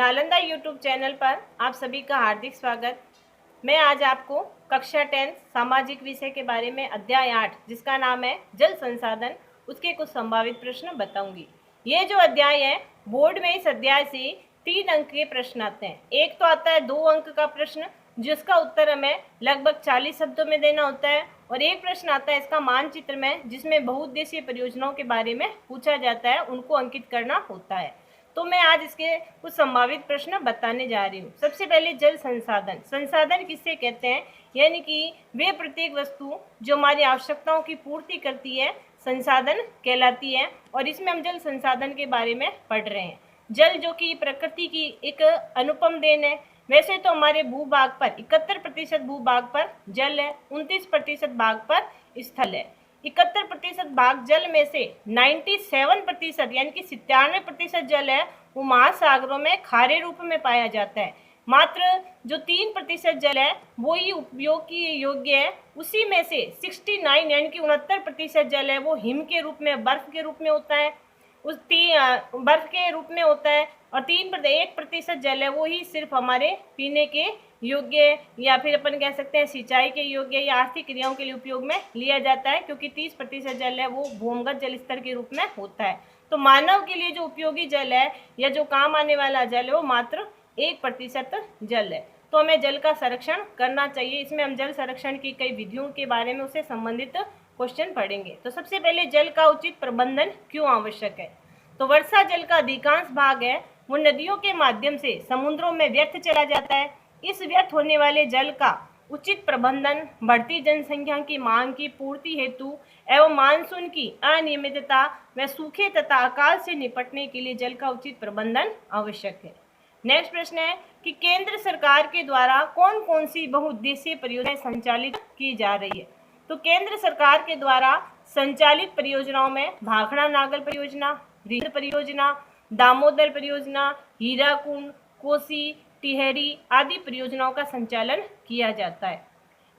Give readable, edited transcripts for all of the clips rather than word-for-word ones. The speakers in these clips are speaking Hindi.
नालंदा यूट्यूब चैनल पर आप सभी का हार्दिक स्वागत। मैं आज आपको कक्षा 10 सामाजिक विषय के बारे में अध्याय 8 जिसका नाम है जल संसाधन, उसके कुछ संभावित प्रश्न बताऊंगी। ये जो अध्याय है बोर्ड में इस अध्याय से 3 अंक के प्रश्न आते हैं। एक तो आता है 2 अंक का प्रश्न जिसका उत्तर हमें लगभग 40 शब्दों में देना होता है, और एक प्रश्न आता है इसका मानचित्र में जिसमें बहुउद्देशीय परियोजनाओं के बारे में पूछा जाता है, उनको अंकित करना होता है। तो मैं आज इसके कुछ संभावित प्रश्न बताने जा रही हूँ। सबसे पहले जल संसाधन। संसाधन किससे कहते हैं? यानी कि वे प्रत्येक वस्तु जो हमारी आवश्यकताओं की पूर्ति करती है संसाधन कहलाती है, और इसमें हम जल संसाधन के बारे में पढ़ रहे हैं। जल जो कि प्रकृति की एक अनुपम देन है। वैसे तो हमारे भूभाग पर 71% भूभाग पर जल है, 29% भाग पर स्थल है। 71% भाग जल में से 97% यानी कि 97% जल है वो महासागरों में खारे रूप में पाया जाता है। मात्र जो 3% जल है वो ही उपयोग की योग्य है। उसी में से 69 यानी कि 69% जल है वो हिम के रूप में, बर्फ के रूप में होता है, बर्फ के रूप में होता है, और 1% जल है वो ही सिर्फ हमारे पीने के योग्य या फिर अपन कह सकते हैं सिंचाई के योग्य या आर्थिक क्रियाओं के लिए उपयोग में लिया जाता है, क्योंकि 30% जल है वो भूमिगत जल स्तर के रूप में होता है। तो मानव के लिए जो उपयोगी जल है या जो काम आने वाला जल है वो मात्र 1% जल है। तो हमें जल का संरक्षण करना चाहिए। इसमें हम जल संरक्षण की कई विधियों के बारे में उससे संबंधित क्वेश्चन पढ़ेंगे। तो सबसे पहले जल का उचित प्रबंधन क्यों आवश्यक है? तो वर्षा जल का अधिकांश भाग है वो नदियों के माध्यम से समुद्रों में व्यर्थ चला जाता है। इस व्यर्थ होने वाले जल का उचित प्रबंधन बढ़ती जनसंख्या की मांग की पूर्ति हेतु एवं मानसून की अनियमितता व सूखे तथा अकाल से निपटने के लिए जल का उचित प्रबंधन आवश्यक है। नेक्स्ट प्रश्न है कि केंद्र सरकार के द्वारा कौन कौन सी बहुउद्देशीय परियोजनाएं संचालित की जा रही है? तो केंद्र सरकार के द्वारा संचालित परियोजनाओं में भाखड़ा नागल परियोजना, रीढ़ परियोजना, दामोदर परियोजना, हीराकुंड, कोसी, टिहरी आदि परियोजनाओं का संचालन किया जाता है।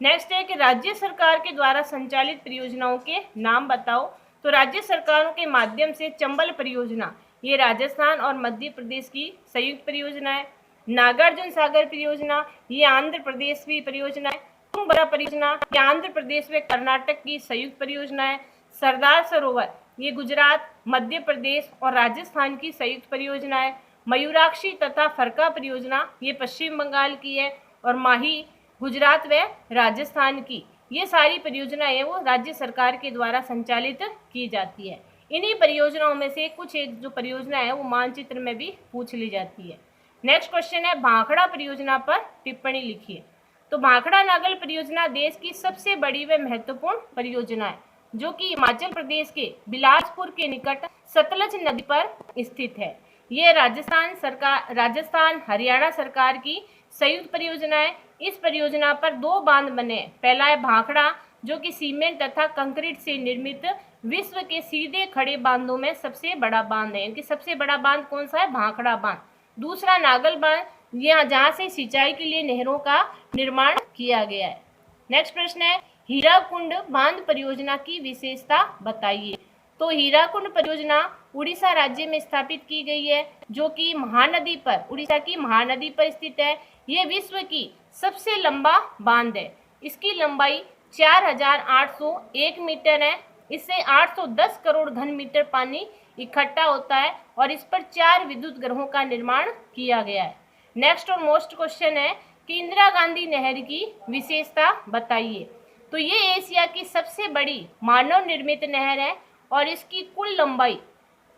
नेक्स्ट है कि राज्य सरकार के द्वारा संचालित परियोजनाओं के नाम बताओ। तो राज्य सरकारों के माध्यम से चंबल परियोजना ये राजस्थान और मध्य प्रदेश की संयुक्त परियोजना है। नागार्जुन सागर परियोजना ये आंध्र प्रदेश की परियोजना है। तुंगभद्रा परियोजना ये आंध्र प्रदेश व कर्नाटक की संयुक्त परियोजना है। सरदार सरोवर ये गुजरात, मध्य प्रदेश और राजस्थान की संयुक्त परियोजना है। मयूराक्षी तथा फरका परियोजना ये पश्चिम बंगाल की है, और माही गुजरात व राजस्थान की। ये सारी परियोजनाएं वो राज्य सरकार के द्वारा संचालित की जाती है। इन्हीं परियोजनाओं में से कुछ एक जो परियोजना है वो मानचित्र में भी पूछ ली जाती है। नेक्स्ट क्वेश्चन है भाखड़ा परियोजना पर टिप्पणी लिखिए। तो भाखड़ा नागल परियोजना देश की सबसे बड़ी व महत्वपूर्ण परियोजना है जो कि हिमाचल प्रदेश के बिलासपुर के निकट सतलज नदी पर स्थित है। यह राजस्थान हरियाणा सरकार की संयुक्त परियोजना है। इस परियोजना पर 2 बांध बने हैं। पहला है भाखड़ा जो कि सीमेंट तथा कंक्रीट से निर्मित विश्व के सीधे खड़े बांधों में सबसे बड़ा बांध है। इनकी सबसे बड़ा बांध कौन सा है? भाखड़ा बांध। दूसरा नागल बांध, यहाँ जहाँ से सिंचाई के लिए नहरों का निर्माण किया गया है। नेक्स्ट प्रश्न है हीराकुंड बांध परियोजना की विशेषता बताइए। तो हीराकुंड परियोजना उड़ीसा राज्य में स्थापित की गई है जो कि महानदी पर, उड़ीसा की महानदी पर स्थित है। ये विश्व की सबसे लंबा बांध है। इसकी लंबाई 4801 मीटर है। इससे 810 करोड़ घन मीटर पानी इकट्ठा होता है और इस पर 4 विद्युत ग्रहों का निर्माण किया गया है। नेक्स्ट और मोस्ट क्वेश्चन है कि इंदिरा गांधी नहर की विशेषता बताइए। तो ये एशिया की सबसे बड़ी मानव निर्मित नहर है और इसकी कुल लंबाई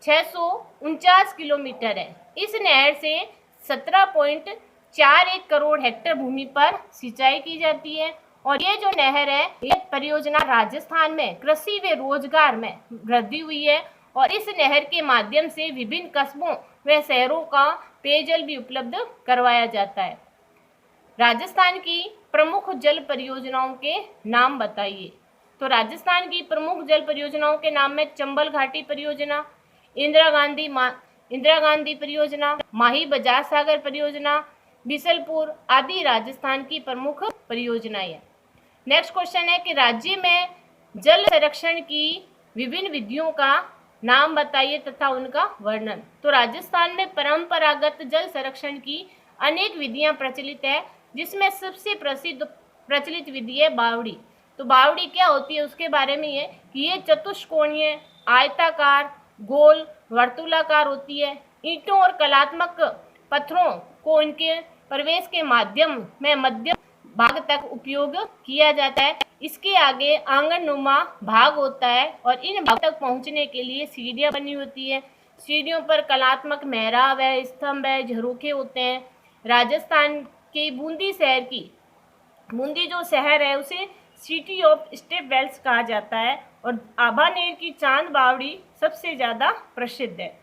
649 किलोमीटर है। इस नहर से 17.41 करोड़ हेक्टेयर भूमि पर सिंचाई की जाती है, और ये जो नहर है ये परियोजना राजस्थान में कृषि व रोजगार में वृद्धि हुई है, और इस नहर के माध्यम से विभिन्न कस्बों व शहरों का पेयजल भी उपलब्ध करवाया जाता है। राजस्थान की प्रमुख जल परियोजनाओं के नाम बताइए। तो राजस्थान की प्रमुख जल परियोजनाओं के नाम में चंबल घाटी परियोजना, इंदिरा गांधी परियोजना, माही बजाज सागर परियोजना, बिसलपुर आदि राजस्थान की प्रमुख परियोजनाएं हैं। नेक्स्ट क्वेश्चन है कि राज्य में जल संरक्षण की विभिन्न विधियों का नाम बताइए तथा उनका वर्णन। तो राजस्थान में परंपरागत जल संरक्षण की अनेक विधियां प्रचलित है, जिसमें सबसे प्रचलित विधि है बावड़ी। तो बावड़ी क्या होती है उसके बारे में ये कि ये चतुष्कोणीय, आयताकार, गोल, वर्तुलाकार होती है। ईंटों और कलात्मक पत्थरों को इनके प्रवेश के माध्यम में मध्य भाग तक उपयोग किया जाता है। इसके आगे आंगननुमा भाग होता है और इन भाग तक पहुंचने के लिए सीढ़ियां बनी होती है। सीढ़ियों पर कलात्मक मेहराब है, स्तंभ है, झरोखे होते हैं। राजस्थान के बूंदी जो शहर है उसे सिटी ऑफ स्टेप वेल्स कहा जाता है और आभानेर की चांद बावड़ी सबसे ज़्यादा प्रसिद्ध है।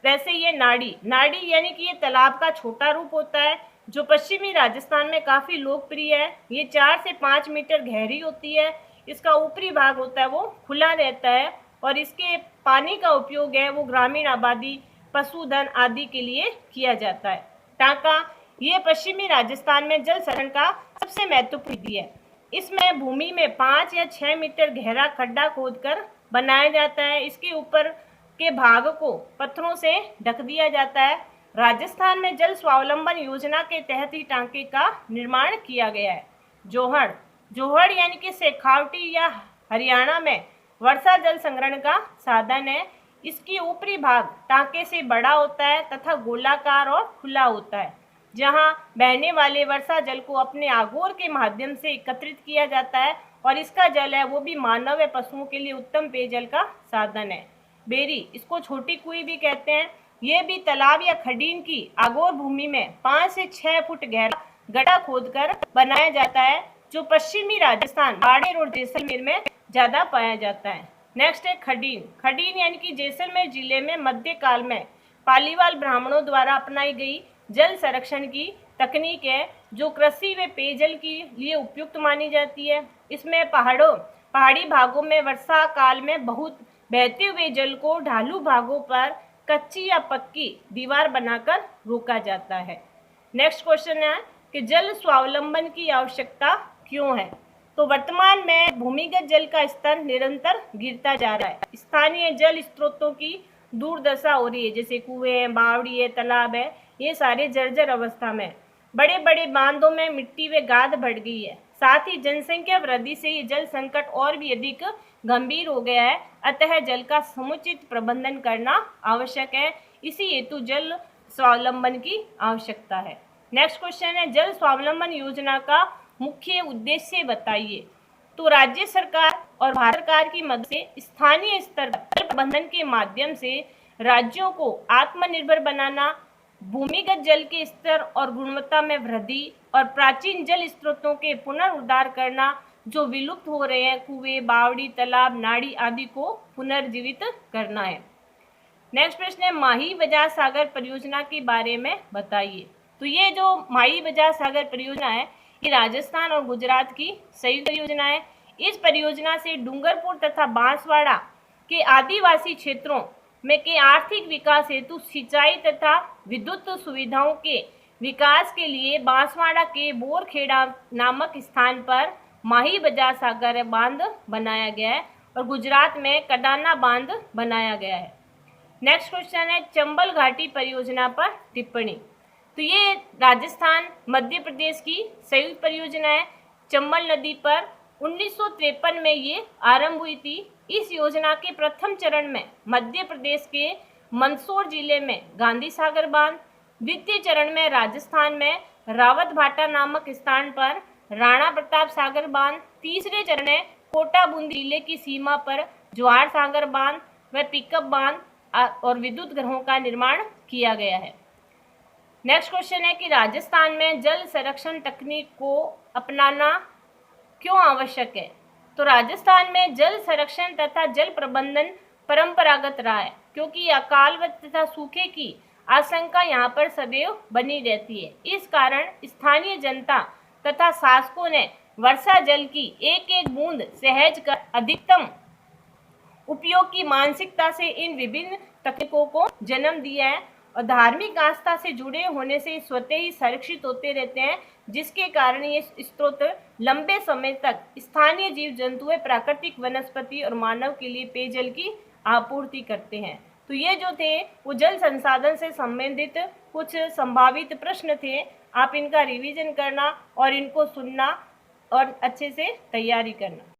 वैसे ये नाड़ी यानी कि ये तालाब का छोटा रूप होता है जो पश्चिमी राजस्थान में काफ़ी लोकप्रिय है। ये 4 से 5 मीटर गहरी होती है। इसका ऊपरी भाग होता है वो खुला रहता है और इसके पानी का उपयोग है वो ग्रामीण आबादी, पशुधन आदि के लिए किया जाता है। टांका ये पश्चिमी राजस्थान में जल संरक्षण का सबसे महत्वपूर्ण विधि है। इसमें भूमि में 5 या 6 मीटर गहरा खड्डा खोदकर बनाया जाता है। इसके ऊपर के भाग को पत्थरों से ढक दिया जाता है। राजस्थान में जल स्वावलंबन योजना के तहत ही टांके का निर्माण किया गया है। जोहड़ यानी कि शेखावटी या हरियाणा में वर्षा जल संग्रहण का साधन है। इसकी ऊपरी भाग टांके से बड़ा होता है तथा गोलाकार और खुला होता है, जहां बहने वाले वर्षा जल को अपने आगोर के माध्यम से एकत्रित किया जाता है और इसका जल है वो भी मानव व पशुओं के लिए उत्तम पेयजल का साधन है। बेरी, इसको छोटी कुई भी कहते हैं, ये भी तालाब या खडीन की आगोर भूमि में 5 से 6 फुट गहरा गड्ढा खोदकर बनाया जाता है, जो पश्चिमी राजस्थान, बाड़मेर और जैसलमेर में ज्यादा पाया जाता है। नेक्स्ट है खडीन यानी कि जैसलमेर जिले में मध्यकाल में पालीवाल ब्राह्मणों द्वारा अपनाई गई जल संरक्षण की तकनीक है जो कृषि व पेयजल के लिए उपयुक्त मानी जाती है। इसमें पहाड़ी भागों में वर्षा काल में बहुत बहते हुए जल को ढालू भागों पर कच्ची या पक्की दीवार बनाकर रोका जाता है। नेक्स्ट क्वेश्चन है कि जल स्वावलंबन की आवश्यकता क्यों है। तो वर्तमान में भूमिगत जल का स्तर निरंतर गिरता जा रहा है। स्थानीय जल स्रोतों की दुर्दशा हो रही है, जैसे कुएं हैं, बावड़ी है, तालाब है, ये सारे जर्जर अवस्था में। बड़े बड़े बांधों में मिट्टी व गाद बढ़ गई है। साथ ही जनसंख्या वृद्धि से ये जल संकट और भी अधिक गंभीर हो गया है। अतः जल का समुचित प्रबंधन करना आवश्यक है। इसी हेतु जल स्वावलंबन की आवश्यकता है। नेक्स्ट क्वेश्चन है जल स्वावलंबन योजना का मुख्य उद्देश्य बताइए। तो राज्य सरकार और भारत सरकार की मदद से स्थानीय स्तर पर जल प्रबंधन के माध्यम से राज्यों को आत्मनिर्भर बनाना, भूमिगत जल के स्तर और गुणवत्ता में वृद्धि और प्राचीन जल स्रोतों के पुनरुद्धार करना, जो विलुप्त हो रहे हैं, कुएं, बावड़ी, तालाब, नाड़ी आदि को पुनर्जीवित करना है। नेक्स्ट प्रश्न है माही बजाज सागर परियोजना के बारे में बताइए। तो ये जो माही बजाज सागर परियोजना है ये राजस्थान और गुजरात की संयुक्त परियोजना है। इस परियोजना से डूंगरपुर तथा बांसवाड़ा के आदिवासी क्षेत्रों में के आर्थिक विकास हेतु सिंचाई तथा विद्युत सुविधाओं के विकास के लिए बांसवाड़ा के बोरखेड़ा नामक स्थान पर माही बजाज सागर बांध बनाया गया है और गुजरात में कडाना बांध बनाया गया है। नेक्स्ट क्वेश्चन है चंबल घाटी परियोजना पर टिप्पणी। तो ये राजस्थान मध्य प्रदेश की संयुक्त परियोजना है। चंबल नदी पर 1953 में ये आरंभ हुई थी। इस योजना के प्रथम चरण में मध्य प्रदेश के मंदसौर जिले में गांधी सागर बांध, द्वितीय चरण में राजस्थान में रावत भाटा नामक स्थान पर राणा प्रताप सागर बांध, तीसरे चरण में कोटा बूंदी जिले की सीमा पर जवाहर सागर बांध व पिकअप बांध और विद्युत ग्रहों का निर्माण किया गया है। नेक्स्ट क्वेश्चन है कि राजस्थान में जल संरक्षण तकनीक को अपनाना क्यों आवश्यक है। तो राजस्थान में जल संरक्षण तथा जल प्रबंधन परंपरागत रहा है, क्योंकि अकाल तथा सूखे की आशंका यहाँ पर सदैव बनी रहती है। इस कारण स्थानीय जनता तथा शासकों ने वर्षा जल की एक एक बूंद सहज कर अधिकतम उपयोग की मानसिकता से इन विभिन्न तकनीकों को जन्म दिया है और धार्मिक आस्था से जुड़े होने से स्वतः ही संरक्षित होते रहते हैं, जिसके कारण ये स्रोत लंबे समय तक स्थानीय जीव जंतुएं, प्राकृतिक वनस्पति और मानव के लिए पेयजल की आपूर्ति करते हैं। तो ये जो थे वो जल संसाधन से संबंधित कुछ संभावित प्रश्न थे। आप इनका रिवीजन करना और इनको सुनना और अच्छे से तैयारी करना।